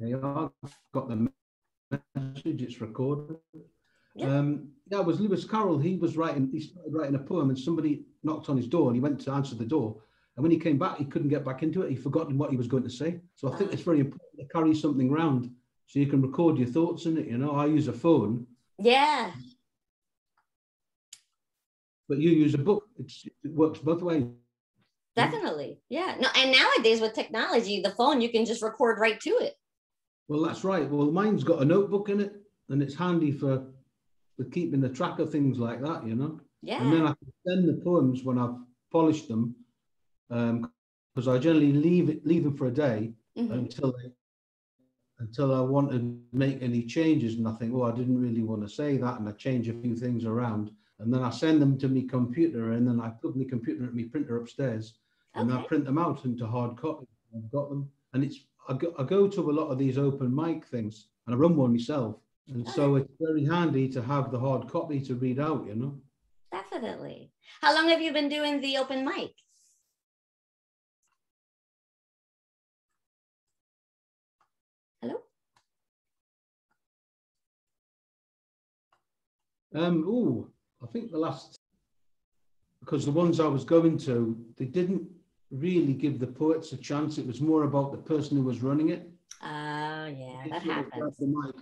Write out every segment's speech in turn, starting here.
They are got the message. It's recorded. Yeah. That was Lewis Carroll. He started writing a poem, and somebody knocked on his door, and he went to answer the door. And when he came back, he couldn't get back into it. He'd forgotten what he was going to say. So I think it's very important to carry something around so you can record your thoughts in it. You know, I use a phone. Yeah. But you use a book. It works both ways. Definitely. Yeah. No, and nowadays with technology, the phone, you can just record right to it. Well, that's right. Well, mine's got a notebook in it, and it's handy for keeping the track of things like that, you know. Yeah. And then I can send the poems when I've polished them, because I generally leave them for a day until I want to make any changes, and I think, oh, I didn't really want to say that, and I change a few things around, and then I send them to my computer, and then I put my computer at my printer upstairs, and I print them out into hard copy. I've got them, and I go to a lot of these open mic things, and I run one myself, and so it's very handy to have the hard copy to read out, you know. Definitely. How long have you been doing the open mic? Hello? I think because the ones I was going to, they didn't really give the poets a chance. It was more about the person who was running it. Oh, yeah, that happens. The mic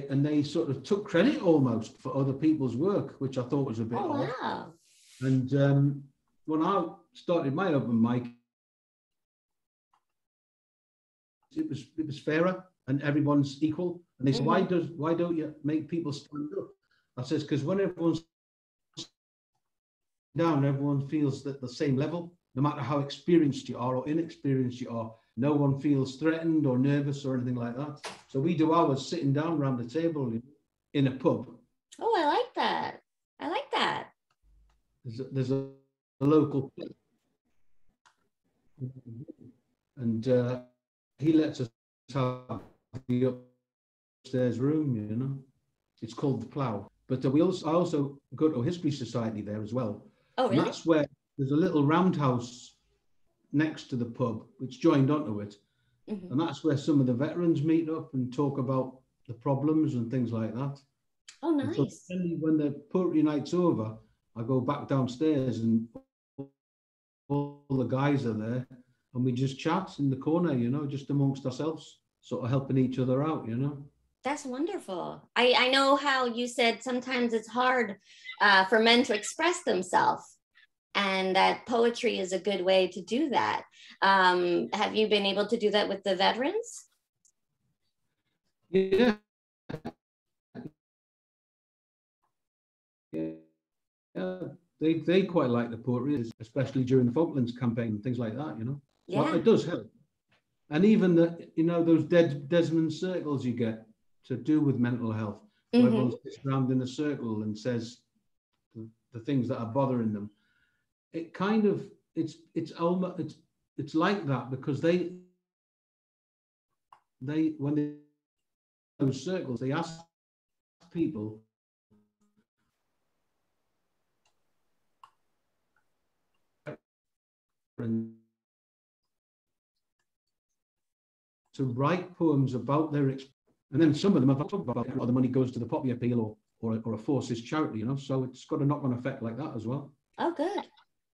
and they sort of took credit almost for other people's work, which I thought was a bit odd. Wow. And when I started my open mic, it was fairer and everyone's equal. And they said, why don't you make people stand up? I says, because when everyone's down, everyone feels at the same level, no matter how experienced you are or inexperienced you are. No one feels threatened or nervous or anything like that. So we do ours sitting down around the table in a pub. Oh, I like that. I like that. There's a local pub. And he lets us have the upstairs room, you know. It's called the Plough. But I also go to a history society there as well. Oh, really? And that's where there's a little roundhouse next to the pub, which joined onto it. And that's where some of the veterans meet up and talk about the problems and things like that. Oh, nice. And so when the poetry night's over, I go back downstairs and all the guys are there and we just chat in the corner, you know, just amongst ourselves, sort of helping each other out, you know. That's wonderful. I know how you said sometimes it's hard for men to express themselves, and that poetry is a good way to do that. Have you been able to do that with the veterans? Yeah. They quite like the poetry, especially during the Falklands campaign and things like that, you know. Yeah. So it does help. And even those Desmond circles you get to do with mental health, where everyone sits around in a circle and says the things that are bothering them. It kind of it's like that, because they when those circles, they ask people to write poems about their experience, and then some of them have talked about how the money goes to the poppy appeal or a forces charity, you know. So it's got a knock-on effect like that as well. Oh, good.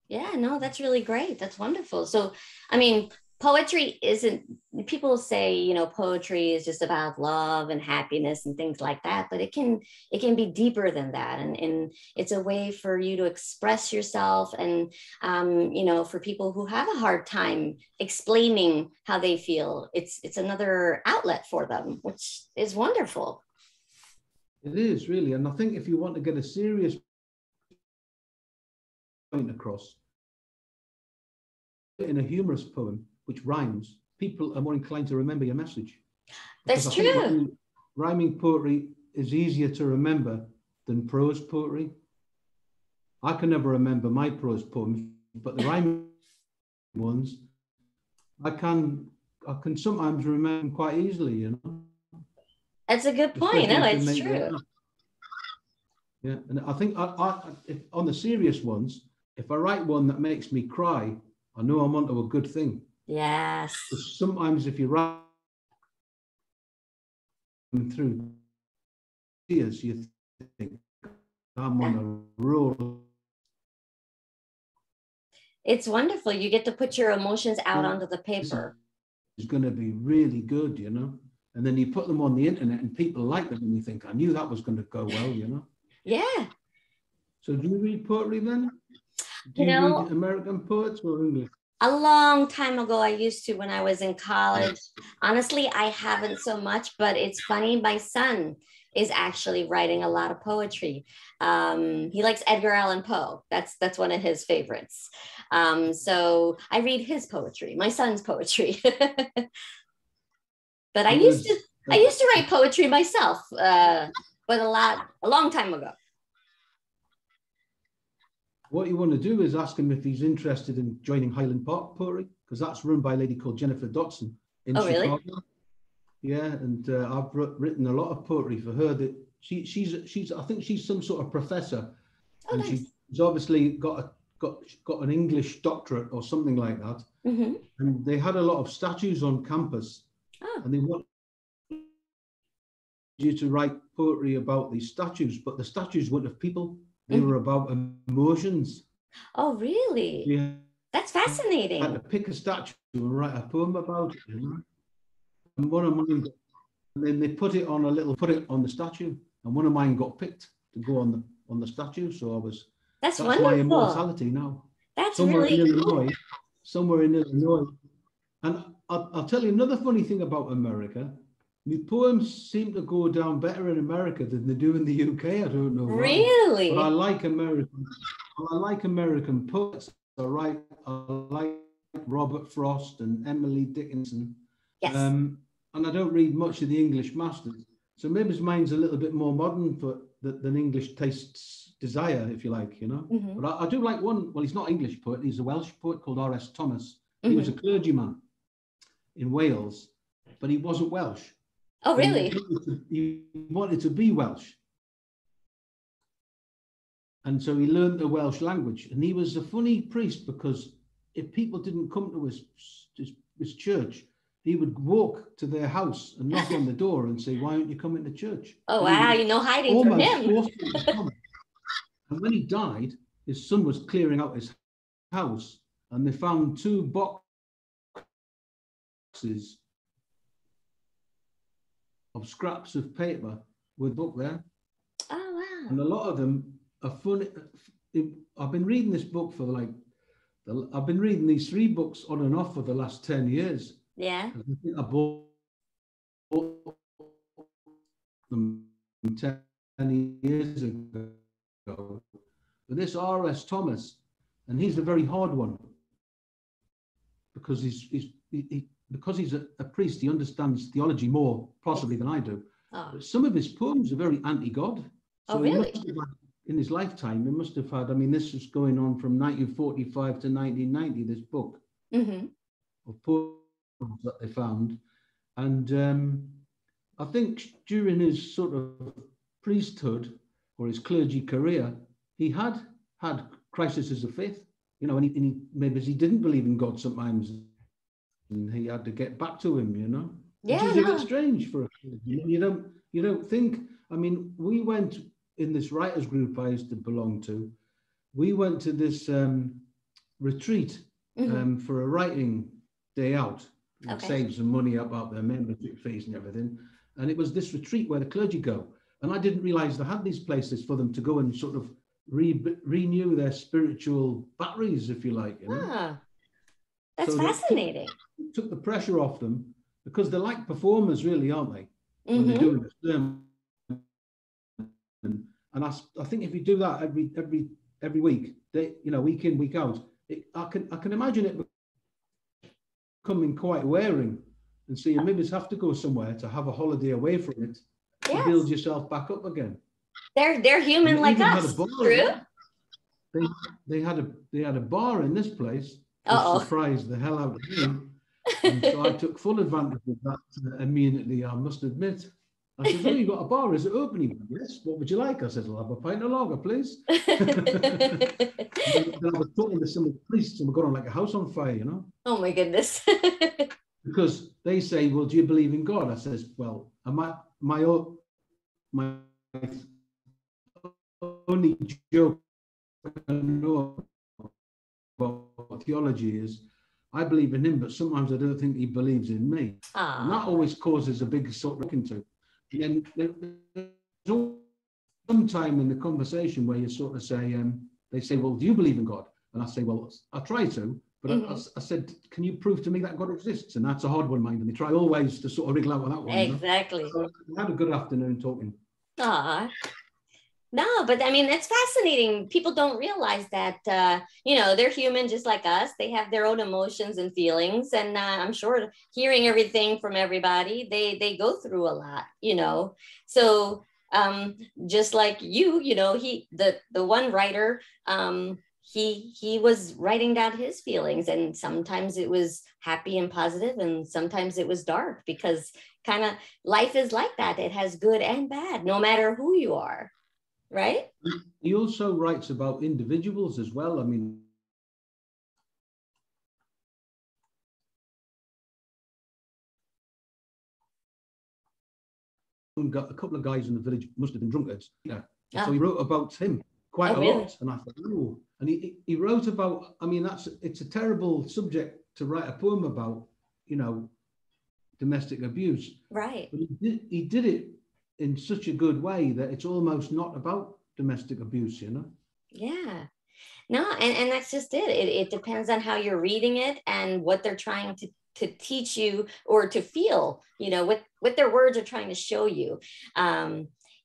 Yeah, no, that's really great. That's wonderful. So, I mean, poetry isn't, people say, you know, poetry is just about love and happiness and things like that, but it can be deeper than that. And it's a way for you to express yourself, and, you know, for people who have a hard time explaining how they feel, it's another outlet for them, which is wonderful. It is, really. And I think if you want to get a serious point across in a humorous poem which rhymes, people are more inclined to remember your message. That's true. Rhyming poetry is easier to remember than prose poetry. I can never remember my prose poems, but the rhyming ones, I can sometimes remember them quite easily, you know. That's a good point. No, it's true. Yeah, and I think if, on the serious ones, if I write one that makes me cry, I know I'm onto a good thing. Yes. Sometimes if you write through tears, you think, I'm on a roll. It's wonderful. You get to put your emotions out onto the paper. It's going to be really good, you know. And then you put them on the internet and people like them and you think, I knew that was going to go well, you know. Yeah. So do you read poetry then? Do you read American poets or English? A long time ago, I used to when I was in college. Honestly, I haven't so much, but it's funny. My son is actually writing a lot of poetry. He likes Edgar Allan Poe. That's one of his favorites. So I read his poetry, my son's poetry. But I used to write poetry myself, but a long time ago. What you want to do is ask him if he's interested in joining Highland Park Poetry, because that's run by a lady called Jennifer Dotson in Chicago. Really? Yeah, and I've written a lot of poetry for her. That she's I think she's some sort of professor, and nice. She's obviously got an English doctorate or something like that. Mm-hmm. And they had a lot of statues on campus, and they want you to write poetry about these statues, but the statues weren't of people. They were about emotions. Oh, really? Yeah. That's fascinating. I had to pick a statue and write a poem about it, you know. And one of mine, and then they put it on the statue, and one of mine got picked to go on the statue. So that's wonderful. My immortality now. That's somewhere really in cool. Illinois, somewhere in Illinois. And I'll tell you another funny thing about America. My poems seem to go down better in America than they do in the UK. I don't know why. Really? But I like American poets. I like Robert Frost and Emily Dickinson. Yes. And I don't read much of the English masters. So maybe mine's a little bit more modern than English tastes desire, if you like, you know. Mm-hmm. But I do like one. Well, he's not English poet. He's a Welsh poet called R.S. Thomas. Mm-hmm. He was a clergyman in Wales, but he wasn't Welsh. Oh, really? He wanted to be Welsh. And so he learned the Welsh language. And he was a funny priest because if people didn't come to his church, he would walk to their house and knock on the door and say, why aren't you coming to church? Oh, wow, you know, hiding from him. And when he died, his son was clearing out his house and they found 2 boxes of scraps of paper with a book there. Oh, wow. And a lot of them are funny. I've been reading this book I've been reading these 3 books on and off for the last 10 years. Yeah. I think I bought them 10 years ago. But this R.S. Thomas, and he's a very hard one because because he's a priest, he understands theology more possibly than I do. Oh. But some of his poems are very anti-God. So really? In his lifetime, he must have had, I mean, this was going on from 1945 to 1990, this book of poems that they found. And I think during his sort of priesthood or his clergy career, he had crises of faith, you know, and he maybe he didn't believe in God sometimes. And he had to get back to him, you know. Yeah, which is a bit strange for a kid. You don't think. I mean, we went in this writers group I used to belong to. We went to this retreat for a writing day out. Okay. Save some money up their membership fees and everything. And it was this retreat where the clergy go. And I didn't realize they had these places for them to go and sort of renew their spiritual batteries, if you like. You know? Ah, that's fascinating. Took the pressure off them because they're like performers, really, aren't they? When they're doing the sermon. And I think if you do that every week, week in, week out, I can imagine it becoming quite wearing, and so you maybe have to go somewhere to have a holiday away from it to build yourself back up again. They're human like us. True. They had a bar in this place. Which surprised the hell out of me. And so I took full advantage of that immediately, I must admit. I said, you got a bar, is it open? Yes, what would you like? I said, I'll have a pint of lager, please. Then I was talking to some of the priests and we're going on like a house on fire, you know? Oh my goodness. Because they say, well, do you believe in God? I says, well, my only joke I know about theology is I believe in him, but sometimes I don't think he believes in me. And that always causes a big sort of looking to. And then there's some time in the conversation where you sort of say, they say, well, do you believe in God? And I say, well, I try to, but I said, can you prove to me that God exists? And that's a hard one, mind. And they try always to sort of wriggle out of that one. Exactly. You know? So we had a good afternoon talking. No, but I mean, it's fascinating. People don't realize that, they're human just like us. They have their own emotions and feelings. And I'm sure hearing everything from everybody, they go through a lot, So just like the one writer, he was writing down his feelings, and sometimes it was happy and positive, and sometimes it was dark, because kind of life is like that. It has good and bad, no matter who you are. Right? He also writes about individuals as well. I mean, got a couple of guys in the village must have been drunkards. Yeah. So he wrote about him quite a lot. And I thought, oh, and he wrote about, I mean, it's a terrible subject to write a poem about, domestic abuse. Right. But he did it in such a good way that it's almost not about domestic abuse, Yeah. No, and that's just it. It depends on how you're reading it and what they're trying to teach you or to feel, what their words are trying to show you.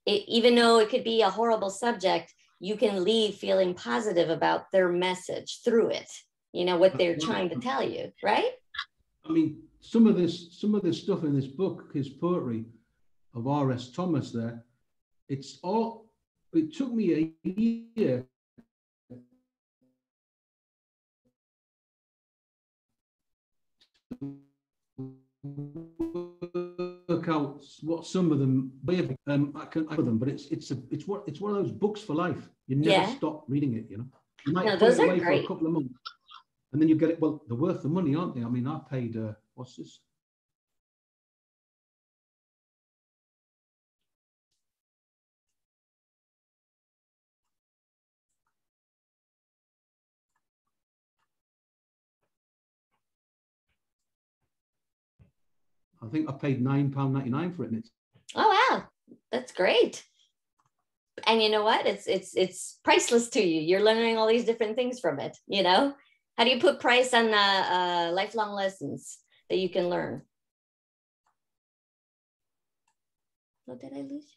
Even though it could be a horrible subject, you can leave feeling positive about their message through it, what they're trying to tell you, right? I mean, some of this stuff in this book, his poetry of R.S. Thomas there, it took me a year work out what some of them I can them, but it's one of those books for life. You never stop reading it. You might put it away for a couple of months, and then you get it. Well, they're worth the money, aren't they? I mean, I paid what's this? I think I paid £9.99 for it. Oh wow, that's great. And you know what? It's priceless to you. You're learning all these different things from it. How do you put price on lifelong lessons that you can learn? Oh, did I lose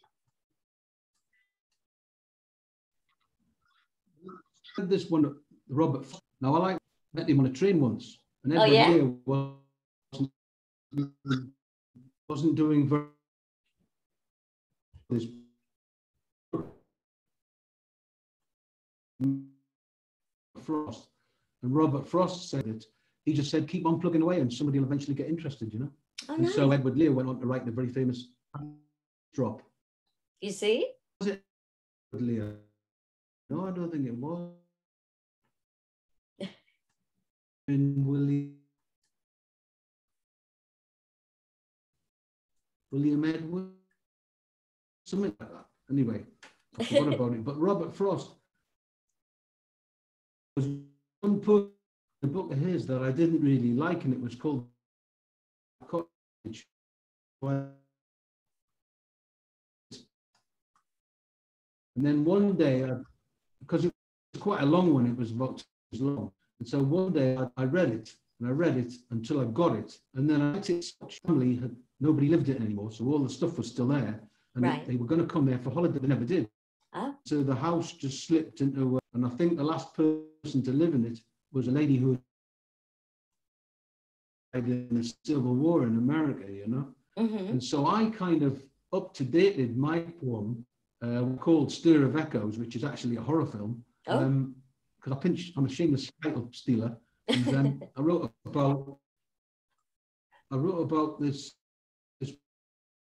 you? This one, Robert. Now I met him on a train once, and Edward wasn't doing very this Frost, and Robert Frost said it. He just said, keep on plugging away and somebody will eventually get interested, Oh, and nice. So Edward Lear went on to write the very famous Drop. You see? Was it Edward Lear? No, I don't think it was. William Edward, something like that. Anyway, I forgot about it. But Robert Frost was one poem in a book of his that I didn't really like, and it was called Cottage. And then one day, because it was quite a long one, it was about 2 years long. And so one day I read it, and I read it until I got it. And then I liked it. Family nobody lived it anymore, so all the stuff was still there. And they were going to come there for holiday, they never did. Oh. So the house just slipped into, and I think the last person to live in it was a lady who died in the Civil War in America, Mm-hmm. And so I kind of up-to-dated my poem called Stir of Echoes, which is actually a horror film. Because I'm a shameless title stealer. And I wrote about this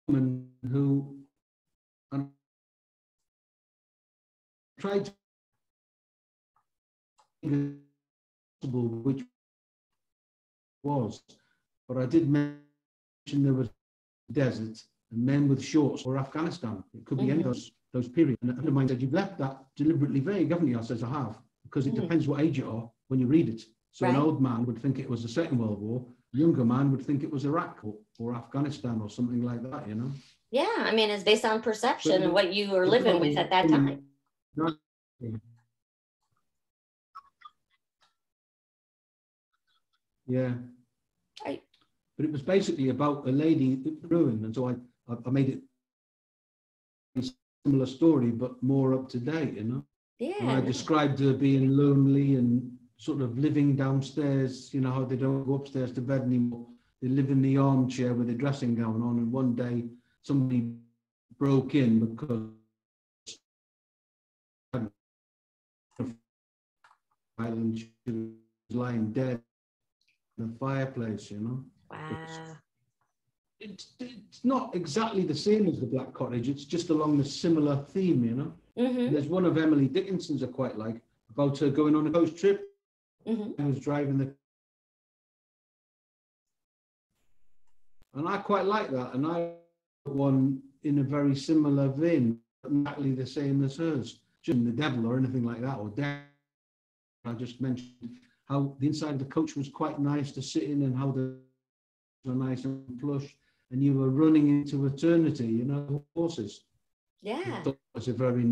woman who tried to which was, but I did mention there was a desert and Men with Shorts or Afghanistan. It could be any of those periods. And a friend of mine said, you've left that deliberately vague, haven't you? I says, I have, because it depends what age you are when you read it. So an old man would think it was the Second World War. A younger man would think it was Iraq or Afghanistan or something like that, you know? Yeah, I mean, it's based on perception and what you were living with at that time. Yeah. Right. But it was basically about a lady ruined, and so I made it a similar story, but more up to date, you know? Yeah. And I described her being lonely and sort of living downstairs, you know, how they don't go upstairs to bed anymore. They live in the armchair with a dressing gown on, and one day somebody broke in because and she was lying dead in the fireplace, you know. Wow. It's not exactly the same as the Black Cottage. It's just along the similar theme, you know. There's one of Emily Dickinson's I quite like, about her going on a coast trip. I was driving and I quite like that. And I wrote one in a very similar vein, not exactly the same as hers. Just the devil or anything like that, or death. I just mentioned how the inside of the coach was quite nice to sit in, and how the were nice and plush, and you were running into eternity, you know, horses. Yeah. I thought it was a very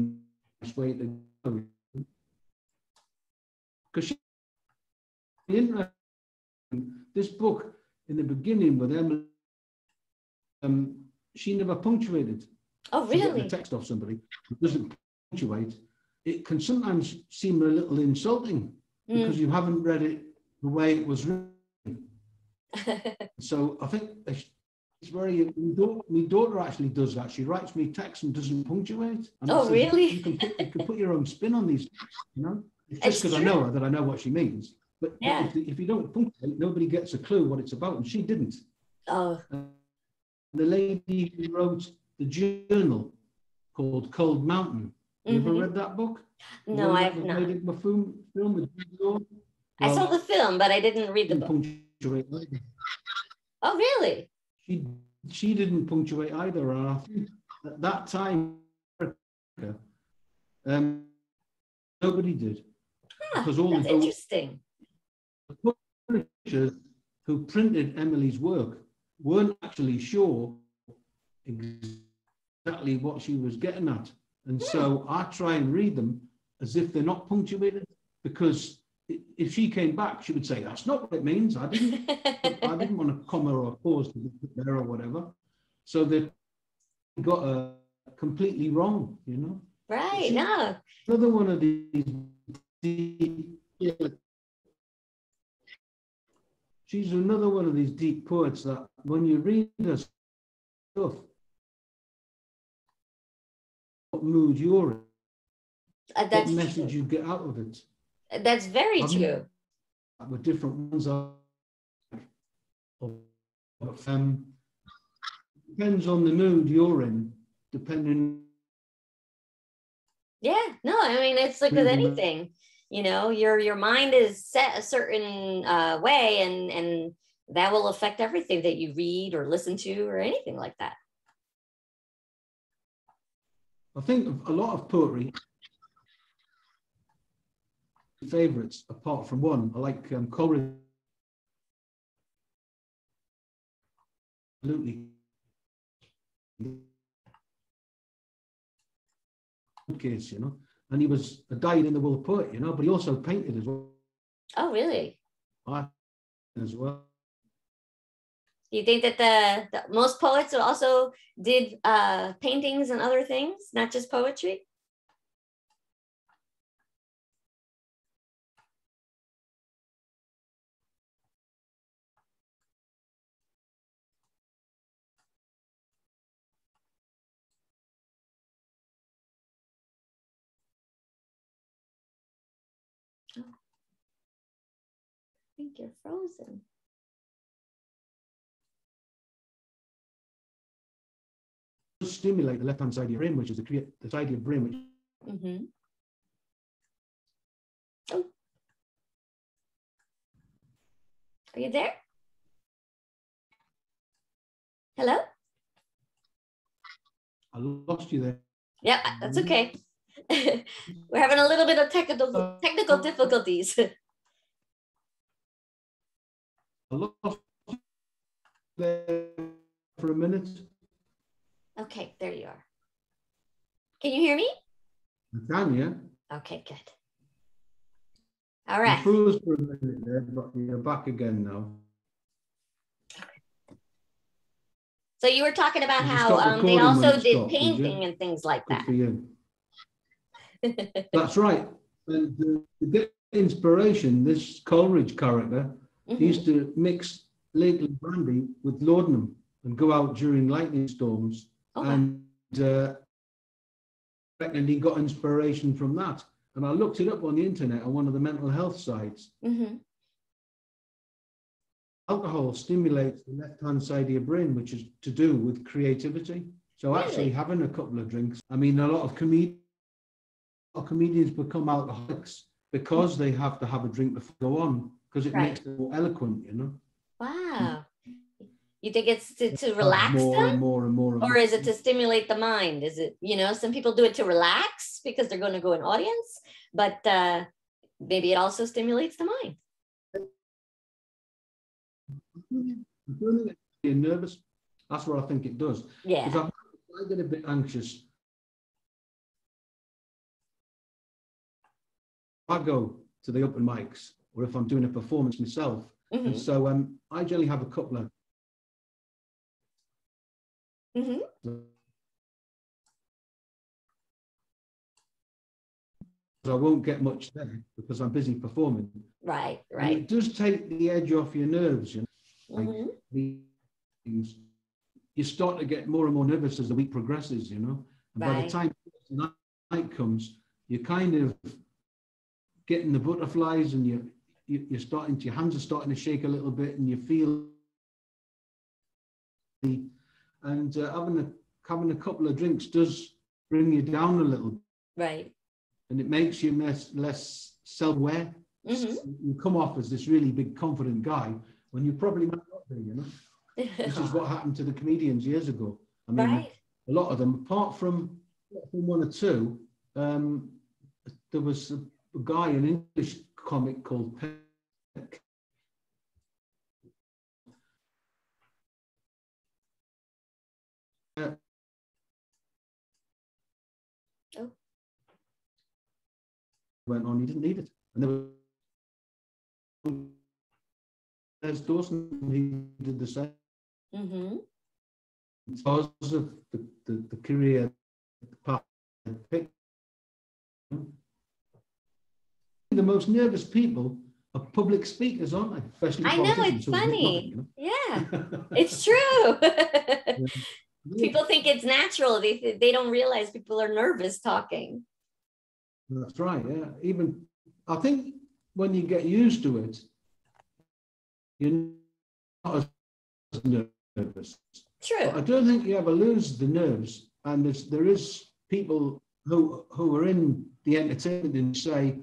nice way to go. Because this book, in the beginning with Emily, she never punctuated. Oh, really? The text of somebody who doesn't punctuate, it can sometimes seem a little insulting because you haven't read it the way it was written. So I think it's very. My daughter actually does that. She writes me texts and doesn't punctuate. And oh, really? You can put your own spin on these, you know. It's just because I know her that I know what she means. But if you don't punctuate, nobody gets a clue what it's about, and she didn't. Oh. The lady who wrote the journal called Cold Mountain. You ever read that book? No, I have not. Made into a film with I saw the film, but I didn't read the book. Punctuate. Oh, really? She didn't punctuate either. And I think at that time, nobody did. Because all that's interesting. The publishers who printed Emily's work weren't actually sure exactly what she was getting at. And so I try and read them as if they're not punctuated, because if she came back, she would say, that's not what it means. I didn't want a comma or a pause to be put there or whatever. So they got completely wrong, you know? Right, no. Another one of she's another one of these deep poets that when you read her stuff, what mood you're in, what message you get out of it. That's very true. With different ones are, depends on the mood you're in, depending. Yeah, no, I mean, it's like with anything, you know, your mind is set a certain way, and that will affect everything that you read or listen to or anything like that. I think a lot of poetry favorites, apart from one. I like Coleridge. Absolutely. Case, you know, and he was a dyed-in-the-wool poet, you know, but he also painted as well. Oh, really? As well. Do you think that the most poets also did paintings and other things, not just poetry? Oh. I think you're frozen. Stimulate the left-hand side of your brain, which is the side of your brain which Oh. Are you there? Hello? I lost you there. Yeah, that's okay. We're having a little bit of technical difficulties. I lost you there for a minute. Okay, there you are. Can you hear me? I can, yeah. Okay, good. All right. You froze for a minute there, but you're back again now. So you were talking about Did you how stop they recording when also it did stopped, did you? painting and things like Good that. for you. That's right. And to get inspiration, this Coleridge character used to mix Lakeland brandy with laudanum and go out during lightning storms. Oh, and reckon he got inspiration from that. And I looked it up on the internet on one of the mental health sites. Alcohol stimulates the left-hand side of your brain, which is to do with creativity. So actually having a couple of drinks, I mean, a lot of comedians become alcoholics because they have to have a drink before they go on, because it makes them more eloquent, you know. Wow. You think it's to relax more them? and more and more and or more. is it to stimulate the mind? Is it, you know, some people do it to relax because they're going to go in audience, but maybe it also stimulates the mind. You're nervous. That's what I think it does. Yeah. Because I get a bit anxious. I go to the open mics, or if I'm doing a performance myself, and so I generally have a couple of. I won't get much there because I'm busy performing. Right, right. And it does take the edge off your nerves, you know. Like you start to get more and more nervous as the week progresses, you know. And by the time the night comes, you're kind of getting the butterflies, and you're starting to, your hands are starting to shake a little bit, and you feel. And having a couple of drinks does bring you down a little. Right. And it makes you less self-aware. You come off as this really big, confident guy when you probably might not be, you know. This is what happened to the comedians years ago. I mean, a lot of them, apart from one or two, there was a guy, an English comic called Peck. Went on, he didn't need it. And there was there's Dawson, he did the same. Because of the career path I picked. The most nervous people are public speakers, aren't they? Especially I know, it's funny. Nothing, you know? Yeah, it's true. People think it's natural. They don't realize people are nervous talking. That's right, yeah. Even, I think when you get used to it, you're not as nervous. True. But I don't think you ever lose the nerves. And there is people who are in the entertainment and say,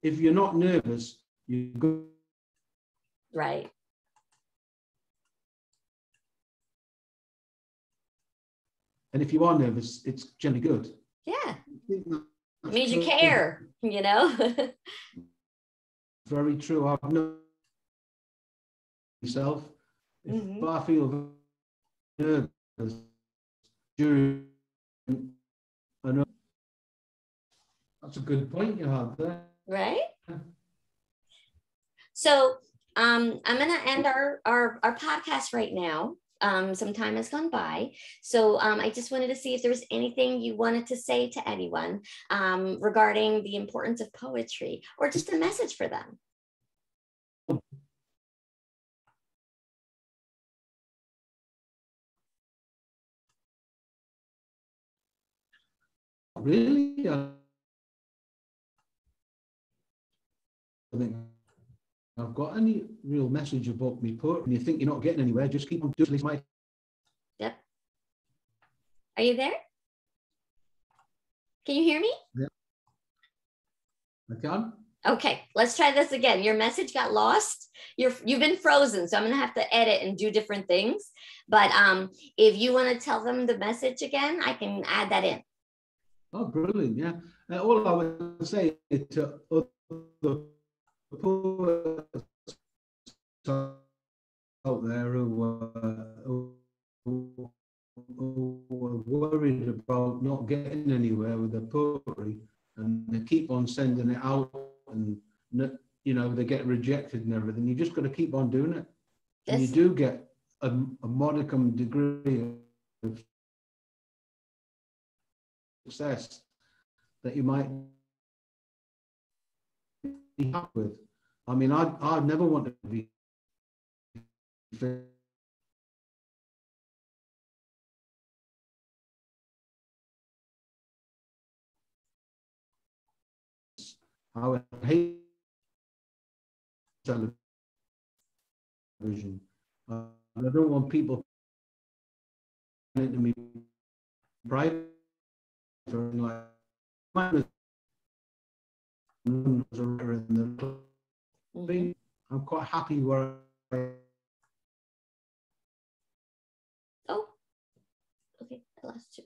if you're not nervous, you go. Right. And if you are nervous, it's generally good. Yeah. It means you care, you know? Very true. I've known myself. If I feel nervous during, I know that's a good point you had there. Right? So I'm going to end our podcast right now. Some time has gone by. So I just wanted to see if there was anything you wanted to say to anyone regarding the importance of poetry, or just a message for them. Really? I think I've got any real message about me poetry, and you think you're not getting anywhere, just keep on doing it. Yep. Are you there? Can you hear me? Yeah. I can. Okay, let's try this again. Your message got lost. You've been frozen, so I'm gonna have to edit and do different things. But if you want to tell them the message again, I can add that in. Oh, brilliant! Yeah, all I would say to other poets out there who are worried about not getting anywhere with their poetry, and they keep on sending it out, and they get rejected and everything. You just got to keep on doing it, and you do get a modicum degree of success that you might be happy with. I mean, I'd never want to be I would hate television. I don't want people to me private or like I'm quite happy where I. Oh, okay, I lost you.